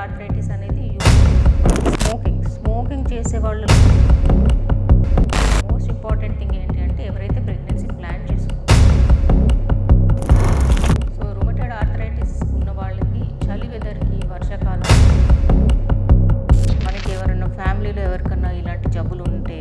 Arthritis అనేది smoking చేసే వాళ్ళు మోస్ట్ ఇంపార్టెంట్ థింగ్ ఏంటి అంటే ఎవరైతే ప్రెగ్నెన్సీ ప్లాన్ చేసుకుంటారో సో రుమటాయిడ్ ఆర్థరైటిస్ ఉన్న వాళ్ళకి చలి వెదర్కి వర్షాకాలం మనకి ఎవరైనా ఫ్యామిలీలో ఎవరికన్నా ఇలాంటి జబ్బులు ఉంటే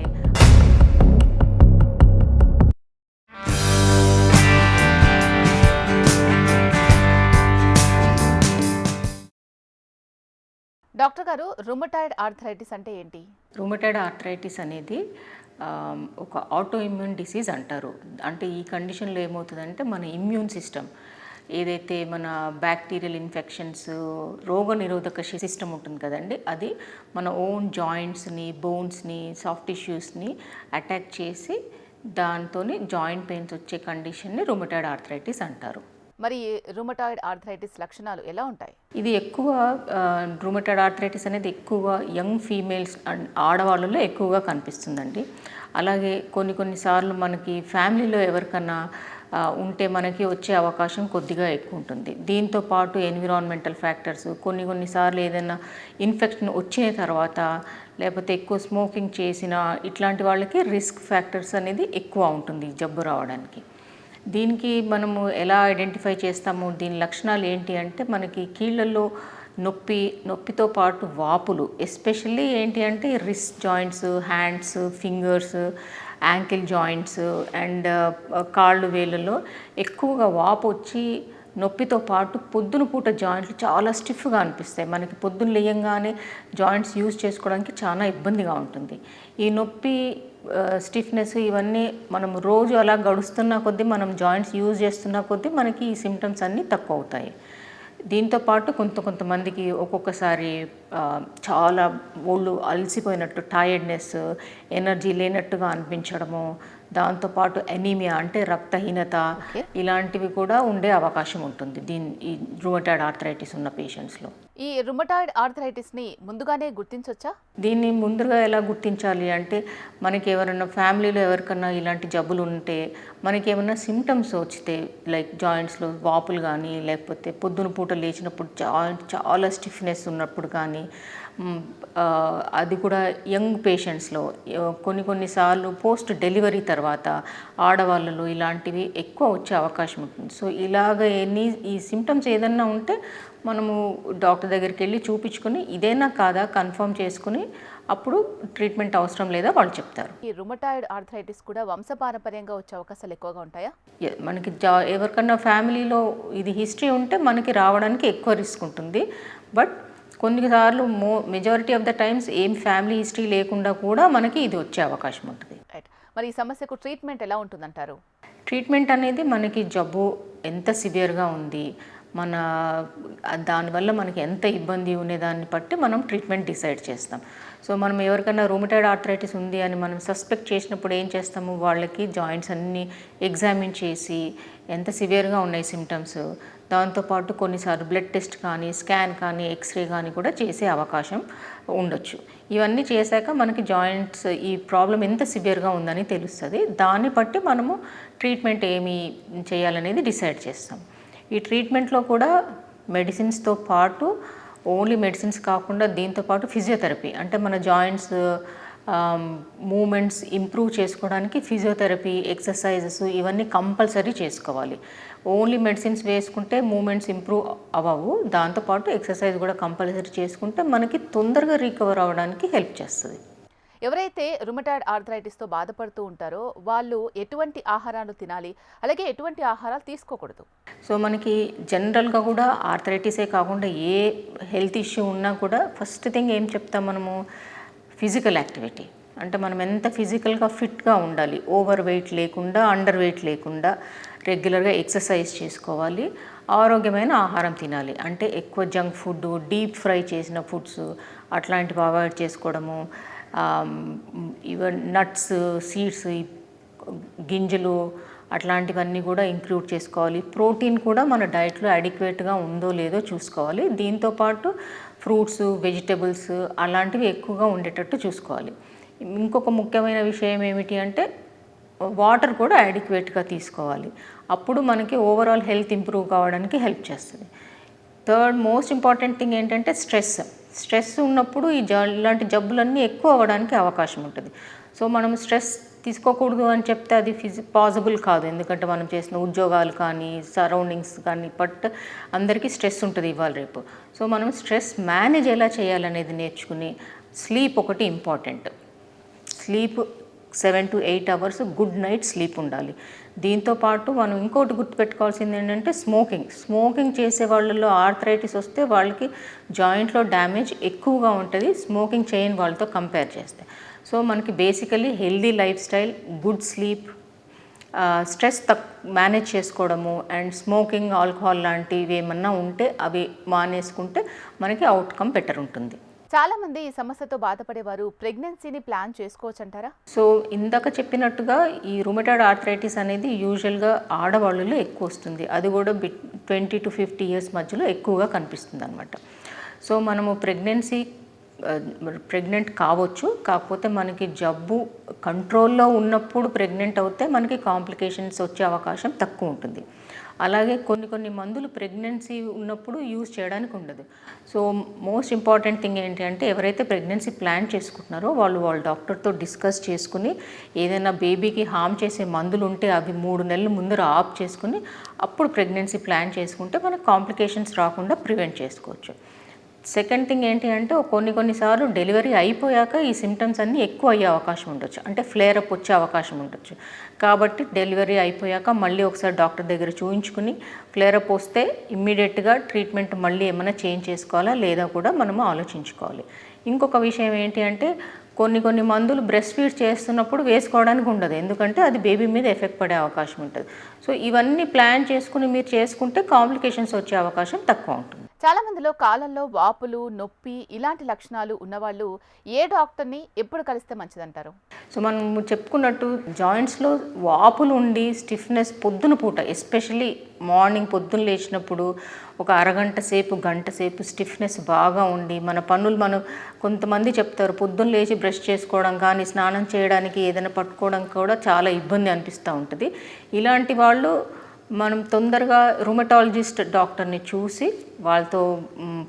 డాక్టర్ గారు రుమటాయిడ్ ఆర్థరైటిస్ అంటే ఏంటి? రుమటాయిడ్ ఆర్థరైటిస్ అనేది ఒక ఆటో ఇమ్యూన్ డిసీజ్ అంటారు. అంటే ఈ కండిషన్లో ఏమవుతుందంటే మన ఇమ్యూన్ సిస్టమ్ ఏదైతే మన బ్యాక్టీరియల్ ఇన్ఫెక్షన్స్ రోగ నిరోధక సిస్టమ్ ఉంటుంది కదండి, అది మన ఓన్ జాయింట్స్ని బోన్స్ని సాఫ్ట్ టిష్యూస్ని అటాక్ చేసి దాంతో జాయింట్ పెయిన్స్ వచ్చే కండిషన్ని రుమటాయిడ్ ఆర్థరైటిస్ అంటారు. మరి రుమటాయిడ్ ఆర్థరైటిస్ లక్షణాలు ఎలా ఉంటాయి? ఇది ఎక్కువ రుమటాయిడ్ ఆర్థరైటిస్ అనేది ఎక్కువగా యంగ్ ఫీమేల్స్ అండ్ ఆడవాళ్ళలో ఎక్కువగా కనిపిస్తుందండి. అలాగే కొన్నిసార్లు మనకి ఫ్యామిలీలో ఎవరికన్నా ఉంటే మనకి వచ్చే అవకాశం కొద్దిగా ఎక్కువ ఉంటుంది. దీంతో పాటు ఎన్విరాన్మెంటల్ ఫ్యాక్టర్స్ కొన్నిసార్లు ఏదైనా ఇన్ఫెక్షన్ వచ్చిన తర్వాత లేకపోతే ఎక్కువ స్మోకింగ్ చేసిన ఇట్లాంటి వాళ్ళకి రిస్క్ ఫ్యాక్టర్స్ అనేది ఎక్కువ ఉంటుంది జబ్బు రావడానికి. దీనికి మనము ఎలా ఐడెంటిఫై చేస్తాము, దీని లక్షణాలు ఏంటి అంటే మనకి కీళ్ళల్లో నొప్పితో పాటు వాపులు, ఎస్పెషల్లీ ఏంటి అంటే wrist joints, hands, fingers, ankle joints and కాళ్ళు వేళ్ళలో ఎక్కువగా వాపు వచ్చి నొప్పితో పాటు పొద్దున పూట జాయింట్లు చాలా స్టిఫ్గా అనిపిస్తాయి. మనకి పొద్దున్న లేయంగానే జాయింట్స్ యూజ్ చేసుకోవడానికి చాలా ఇబ్బందిగా ఉంటుంది. ఈ నొప్పి స్టిఫ్నెస్ ఇవన్నీ మనం రోజు అలా గడుస్తున్న కొద్దీ మనం జాయింట్స్ యూజ్ చేస్తున్న కొద్దీ మనకి ఈ సిమ్టమ్స్ అన్నీ తక్కువ అవుతాయి. దీంతోపాటు కొంతమందికి ఒక్కొక్కసారి చాలా ఒళ్ళు అలసిపోయినట్టు టైర్డ్నెస్, ఎనర్జీ లేనట్టుగా అనిపించడము, దాంతోపాటు ఎనీమియా అంటే రక్తహీనత ఇలాంటివి కూడా ఉండే అవకాశం ఉంటుంది ఈ రుమటాయిడ్ ఆర్థరైటిస్ ఉన్న పేషెంట్స్లో. ఈ రుమటాయిడ్ ఆర్థరైటిస్ని ముందుగానే గుర్తించవచ్చా? దీన్ని ముందుగా ఎలా గుర్తించాలి అంటే మనకి ఎవరైనా ఫ్యామిలీలో ఎవరికన్నా ఇలాంటి జబ్బులు ఉంటే మనకి ఏమైనా సిమ్టమ్స్ వచ్చితే లైక్ జాయింట్స్లో వాపులు కానీ లేకపోతే పొద్దున పూట లేచినప్పుడు చాలా స్టిఫ్నెస్ ఉన్నప్పుడు కానీ, అది కూడా యంగ్ పేషెంట్స్లో కొన్నిసార్లు పోస్ట్ డెలివరీ తర్వాత ఆడవాళ్ళలో ఇలాంటివి ఎక్కువ వచ్చే అవకాశం ఉంటుంది. సో ఇలాగ ఈ సిమ్టమ్స్ ఏదన్నా ఉంటే మనము డాక్టర్ దగ్గరికి వెళ్ళి చూపించుకొని ఇదేనా కాదా కన్ఫర్మ్ చేసుకుని అప్పుడు ట్రీట్మెంట్ అవసరం లేదా వాళ్ళు చెప్తారు. ఈ రుమటాయిడ్ ఆర్థరైటిస్ కూడా వంశపారంపర్యంగా వచ్చే అవకాశాలు ఎక్కువగా ఉంటాయా? మనకి ఎవరికన్నా ఫ్యామిలీలో ఇది హిస్టరీ ఉంటే మనకి రావడానికి ఎక్కువ రిస్క్ ఉంటుంది. బట్ కొన్నిసార్లు మెజారిటీ ఆఫ్ ద టైమ్స్ ఏం ఫ్యామిలీ హిస్టరీ లేకుండా కూడా మనకి ఇది వచ్చే అవకాశం ఉంటుంది. రైట్. మరి ఈ సమస్యకు ట్రీట్మెంట్ ఎలా ఉంటుందంటారు? ట్రీట్మెంట్ అనేది మనకి జబ్బు ఎంత సివియర్గా ఉంది, దానివల్ల మనకి ఎంత ఇబ్బంది ఉండేదాన్ని బట్టి మనం ట్రీట్మెంట్ డిసైడ్ చేస్తాం. సో మనం ఎవరికైనా రుమటాయిడ్ ఆర్థరైటిస్ ఉంది అని మనం సస్పెక్ట్ చేసినప్పుడు ఏం చేస్తాము, వాళ్ళకి జాయింట్స్ అన్నీ ఎగ్జామిన్ చేసి ఎంత సివియర్గా ఉన్నాయి సిమ్టమ్స్, దాంతోపాటు కొన్నిసార్లు బ్లడ్ టెస్ట్ కానీ స్కాన్ కానీ ఎక్స్రే కానీ కూడా చేసే అవకాశం ఉండొచ్చు. ఇవన్నీ చేశాక మనకి జాయింట్స్ ఈ ప్రాబ్లం ఎంత సివియర్గా ఉందని తెలుస్తుంది. దాన్ని బట్టి మనము ట్రీట్మెంట్ ఏమి చేయాలనేది డిసైడ్ చేస్తాం. ఈ ట్రీట్మెంట్లో కూడా మెడిసిన్స్తో పాటు ఓన్లీ మెడిసిన్స్ కాకుండా దీంతోపాటు ఫిజియోథెరపీ అంటే మన జాయింట్స్ మూమెంట్స్ ఇంప్రూవ్ చేసుకోవడానికి ఫిజియోథెరపీ ఎక్సర్సైజెస్ ఇవన్నీ కంపల్సరీ చేసుకోవాలి. ఓన్లీ మెడిసిన్స్ వేసుకుంటే మూమెంట్స్ ఇంప్రూవ్ అవ్వవు. దాంతోపాటు ఎక్సర్సైజ్ కూడా కంపల్సరీ చేసుకుంటే మనకి తొందరగా రికవర్ అవ్వడానికి హెల్ప్ చేస్తుంది. ఎవరైతే రుమటాయిడ్ ఆర్థరైటిస్తో బాధపడుతూ ఉంటారో వాళ్ళు ఎటువంటి ఆహారాలు తినాలి, అలాగే ఎటువంటి ఆహారాలు తీసుకోకూడదు? సో మనకి జనరల్గా కూడా ఆర్థరైటిసే కాకుండా ఏ హెల్త్ ఇష్యూ ఉన్నా కూడా ఫస్ట్ థింగ్ ఏం చెప్తాం మనము, ఫిజికల్ యాక్టివిటీ. అంటే మనం ఎంత ఫిజికల్గా ఫిట్గా ఉండాలి, ఓవర్ వెయిట్ లేకుండా అండర్ వెయిట్ లేకుండా రెగ్యులర్గా ఎక్సర్సైజ్ చేసుకోవాలి, ఆరోగ్యమైన ఆహారం తినాలి. అంటే ఎక్కువ జంక్ ఫుడ్, డీప్ ఫ్రై చేసిన ఫుడ్స్ అట్లాంటివి అవాయిడ్ చేసుకోవడము, ఈవెన్ నట్స్, సీడ్స్, గింజలు అట్లాంటివన్నీ కూడా ఇంక్లూడ్ చేసుకోవాలి. ప్రోటీన్ కూడా మన డైట్లో అడిక్వేట్గా ఉందో లేదో చూసుకోవాలి. దీంతోపాటు ఫ్రూట్స్, వెజిటబుల్స్ అలాంటివి ఎక్కువగా ఉండేటట్టు చూసుకోవాలి. ఇంకొక ముఖ్యమైన విషయం ఏమిటి అంటే వాటర్ కూడా అడిక్వేట్గా తీసుకోవాలి. అప్పుడు మనకి ఓవరాల్ హెల్త్ ఇంప్రూవ్ కావడానికి హెల్ప్ చేస్తుంది. థర్డ్ మోస్ట్ ఇంపార్టెంట్ థింగ్ ఏంటంటే స్ట్రెస్ ఉన్నప్పుడు ఇలాంటి జబ్బులన్నీ ఎక్కువ అవ్వడానికి అవకాశం ఉంటుంది. సో మనం స్ట్రెస్ తీసుకోకూడదు అని చెప్తే అది పాసిబుల్ కాదు. ఎందుకంటే మనం చేసిన ఉద్యోగాలు కానీ సరౌండింగ్స్ కానీ బట్ అందరికీ స్ట్రెస్ ఉంటుంది ఇవాళ రేపు. సో మనం స్ట్రెస్ మేనేజ్ ఎలా చేయాలనేది నేర్చుకుని స్లీప్ ఒకటి important. Sleep 7 to 8 hours good night sleep ఉండాలి. దీంతోపాటు మనం ఇంకోటి గుర్తుపెట్టుకోవాల్సింది ఏంటంటే స్మోకింగ్ చేసే వాళ్ళలో ఆర్థరైటిస్ వస్తే వాళ్ళకి జాయింట్లో డ్యామేజ్ ఎక్కువగా ఉంటుంది స్మోకింగ్ చేయని వాళ్ళతో కంపేర్ చేస్తే. సో మనకి basically healthy life style, good sleep, stress manage చేసుకోవడము అండ్ స్మోకింగ్, ఆల్కహాల్ లాంటివి ఏమన్నా ఉంటే అవి మానేసుకుంటే మనకి అవుట్కమ్ బెటర్ ఉంటుంది. చాలామంది ఈ సమస్యతో బాధపడేవారు ప్రెగ్నెన్సీని ప్లాన్ చేసుకోవచ్చు అంటారా? సో ఇందాక చెప్పినట్టుగా ఈ రుమటాయిడ్ ఆర్థరైటిస్ అనేది యూజువల్గా ఆడవాళ్ళలో ఎక్కువ వస్తుంది. అది కూడా 20 to 50 ఇయర్స్ మధ్యలో ఎక్కువగా కనిపిస్తుంది అనమాట. సో మనము ప్రెగ్నెంట్ కావచ్చు, కాకపోతే మనకి జబ్బు కంట్రోల్లో ఉన్నప్పుడు ప్రెగ్నెంట్ అవుతే మనకి కాంప్లికేషన్స్ వచ్చే అవకాశం తక్కువ ఉంటుంది. అలాగే కొన్ని మందులు ప్రెగ్నెన్సీ ఉన్నప్పుడు యూజ్ చేయడానికి ఉండదు. సో మోస్ట్ ఇంపార్టెంట్ థింగ్ ఏంటి అంటే ఎవరైతే ప్రెగ్నెన్సీ ప్లాన్ చేసుకుంటున్నారో వాళ్ళ డాక్టర్తో డిస్కస్ చేసుకుని ఏదైనా బేబీకి హార్మ్ చేసే మందులు ఉంటే అవి 3 నెలల ముందర ఆఫ్ చేసుకుని అప్పుడు ప్రెగ్నెన్సీ ప్లాన్ చేసుకుంటే మనకు కాంప్లికేషన్స్ రాకుండా ప్రివెంట్ చేసుకోవచ్చు. సెకండ్ థింగ్ ఏంటి అంటే కొన్నిసార్లు డెలివరీ అయిపోయాక ఈ సిమ్టమ్స్ అన్నీ ఎక్కువ అయ్యే అవకాశం ఉండొచ్చు, అంటే ఫ్లేర్ అప్ వచ్చే అవకాశం ఉండొచ్చు. కాబట్టి డెలివరీ అయిపోయాక మళ్ళీ ఒకసారి డాక్టర్ దగ్గర చూయించుకుని ఫ్లేర్ అప్ వస్తే ఇమ్మీడియట్గా ట్రీట్మెంట్ మళ్ళీ ఏమైనా చేంజ్ చేసుకోవాలా లేదా కూడా మనము ఆలోచించుకోవాలి. ఇంకొక విషయం ఏంటి అంటే కొన్ని మందులు బ్రెస్ట్ ఫీడ్ చేస్తున్నప్పుడు వేసుకోవడానికి ఉండదు, ఎందుకంటే అది బేబీ మీద ఎఫెక్ట్ పడే అవకాశం ఉంటుంది. సో ఇవన్నీ ప్లాన్ చేసుకుని మీరు చేసుకుంటే కాంప్లికేషన్స్ వచ్చే అవకాశం తక్కువ ఉంటుంది. చాలా మందిలో కాళ్ళల్లో వాపులు, నొప్పి ఇలాంటి లక్షణాలు ఉన్నవాళ్ళు ఏ డాక్టర్ని ఎప్పుడు కలిస్తే మంచిదంటారు? సో మనం చెప్పుకున్నట్టు జాయింట్స్లో వాపులు ఉండి స్టిఫ్నెస్ పొద్దున పూట, ఎస్పెషల్లీ మార్నింగ్ పొద్దున్న లేచినప్పుడు ఒక అరగంట సేపు, గంట సేపు స్టిఫ్నెస్ బాగా ఉండి మన పనులు కొంతమంది చెప్తారు పొద్దున్న లేచి బ్రష్ చేసుకోవడం కానీ స్నానం చేయడానికి ఏదైనా పట్టుకోవడం కూడా చాలా ఇబ్బంది అనిపిస్తూ ఉంటుంది. ఇలాంటి వాళ్ళు మనం తొందరగా రుమటాలజిస్ట్ డాక్టర్ని చూసి వాళ్ళతో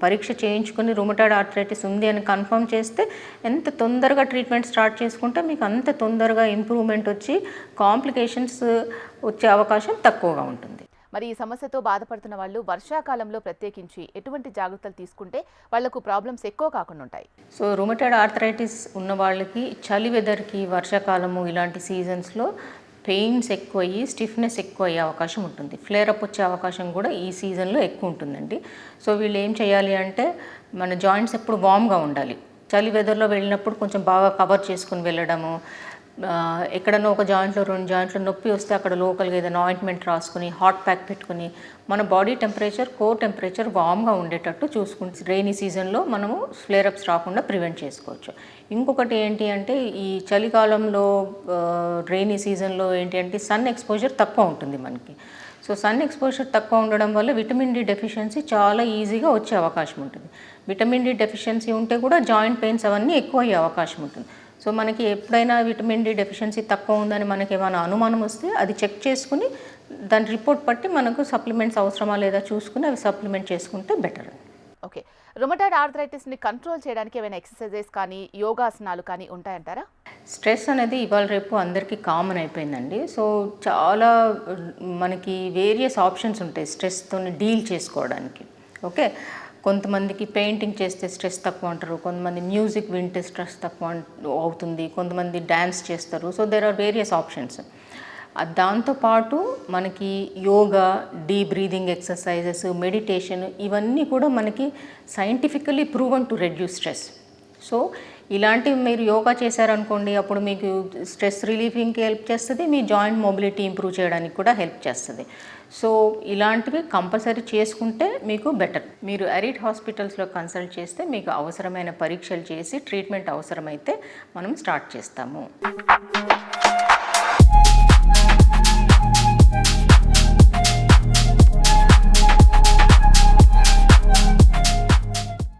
పరీక్ష చేయించుకొని రుమటాయిడ్ ఆర్థరైటిస్ ఉంది అని కన్ఫర్మ్ చేస్తే ఎంత తొందరగా ట్రీట్మెంట్ స్టార్ట్ చేసుకుంటే మీకు అంత తొందరగా ఇంప్రూవ్మెంట్ వచ్చి కాంప్లికేషన్స్ వచ్చే అవకాశం తక్కువగా ఉంటుంది. మరి ఈ సమస్యతో బాధపడుతున్న వాళ్ళు వర్షాకాలంలో ప్రత్యేకించి ఎటువంటి జాగ్రత్తలు తీసుకుంటే వాళ్లకు ప్రాబ్లమ్స్ ఎక్కువ కాకుండా ఉంటాయి? సో రుమటాయిడ్ ఆర్థరైటిస్ ఉన్న వాళ్ళకి చలి వెదర్కి, వర్షాకాలము ఇలాంటి సీజన్స్లో పెయిన్స్ ఎక్కువ అయ్యి స్టిఫ్నెస్ ఎక్కువ అయ్యే అవకాశం ఉంటుంది. ఫ్లేర్ అప్ వచ్చే అవకాశం కూడా ఈ సీజన్లో ఎక్కువ ఉంటుందండి. సో వీళ్ళు ఏం చేయాలి అంటే మన జాయింట్స్ ఎప్పుడు వామ్గా ఉండాలి. చలి వెదర్లో వెళ్ళినప్పుడు కొంచెం బాగా కవర్ చేసుకుని వెళ్ళడము, ఎక్కడన్నా ఒక జాయింట్లో 2 జాయింట్లో నొప్పి వస్తే అక్కడ లోకల్గా ఏదైనా ఆయింట్మెంట్ రాసుకుని హాట్ ప్యాక్ పెట్టుకుని మన బాడీ టెంపరేచర్, కోర్ టెంపరేచర్ వామ్గా ఉండేటట్టు చూసుకుంటే రెయినీ సీజన్లో మనము ఫ్లేరప్స్ రాకుండా ప్రివెంట్ చేసుకోవచ్చు. ఇంకొకటి ఏంటి అంటే ఈ చలికాలంలో రెయినీ సీజన్లో ఏంటి అంటే సన్ ఎక్స్పోజర్ తక్కువ ఉంటుంది మనకి. సో సన్ ఎక్స్పోజర్ తక్కువ ఉండడం వల్ల విటమిన్ డి డెఫిషియన్సీ చాలా ఈజీగా వచ్చే అవకాశం ఉంటుంది. విటమిన్ డి డెఫిషియన్సీ ఉంటే కూడా జాయింట్ పెయిన్స్ అవన్నీ ఎక్కువ అయ్యే అవకాశం ఉంటుంది. సో మనకి ఎప్పుడైనా విటమిన్ డి డెఫిషియన్సీ తక్కువ ఉందని మనకి ఏమైనా అనుమానం వస్తే అది చెక్ చేసుకుని దాని రిపోర్ట్ బట్టి మనకు సప్లిమెంట్స్ అవసరమా లేదా చూసుకుని అవి సప్లిమెంట్ చేసుకుంటే బెటర్. ఓకే, రుమటాయిడ్ ఆర్థరైటిస్ని కంట్రోల్ చేయడానికి ఏమైనా ఎక్సర్సైజెస్ కానీ యోగాసనాలు కానీ ఉంటాయంటారా? స్ట్రెస్ అనేది ఇవాళ రేపు అందరికీ కామన్ అయిపోయిందండి. సో చాలా మనకి వేరియస్ ఆప్షన్స్ ఉంటాయి స్ట్రెస్తో డీల్ చేసుకోవడానికి. ఓకే, కొంతమందికి పెయింటింగ్ చేస్తే స్ట్రెస్ తక్కువ అంటారు, కొంతమంది మ్యూజిక్ వింటే స్ట్రెస్ తక్కువ అవుతుంది, కొంతమంది డ్యాన్స్ చేస్తారు. So there are various options. దాంతోపాటు మనకి yoga, deep breathing exercises, meditation ఇవన్నీ కూడా మనకి scientifically proven to reduce stress. So ఇలాంటివి మీరు యోగా చేశారనుకోండి, అప్పుడు మీకు స్ట్రెస్ రిలీఫింగ్కి హెల్ప్ చేస్తుంది, మీ జాయింట్ మొబిలిటీ ఇంప్రూవ్ చేయడానికి కూడా హెల్ప్ చేస్తుంది. సో ఇలాంటివి కంపల్సరీ చేసుకుంటే మీకు బెటర్. మీరు అరిట్ హాస్పిటల్స్లో కన్సల్ట్ చేస్తే మీకు అవసరమైన పరీక్షలు చేసి ట్రీట్మెంట్ అవసరమైతే మనం స్టార్ట్ చేస్తాము.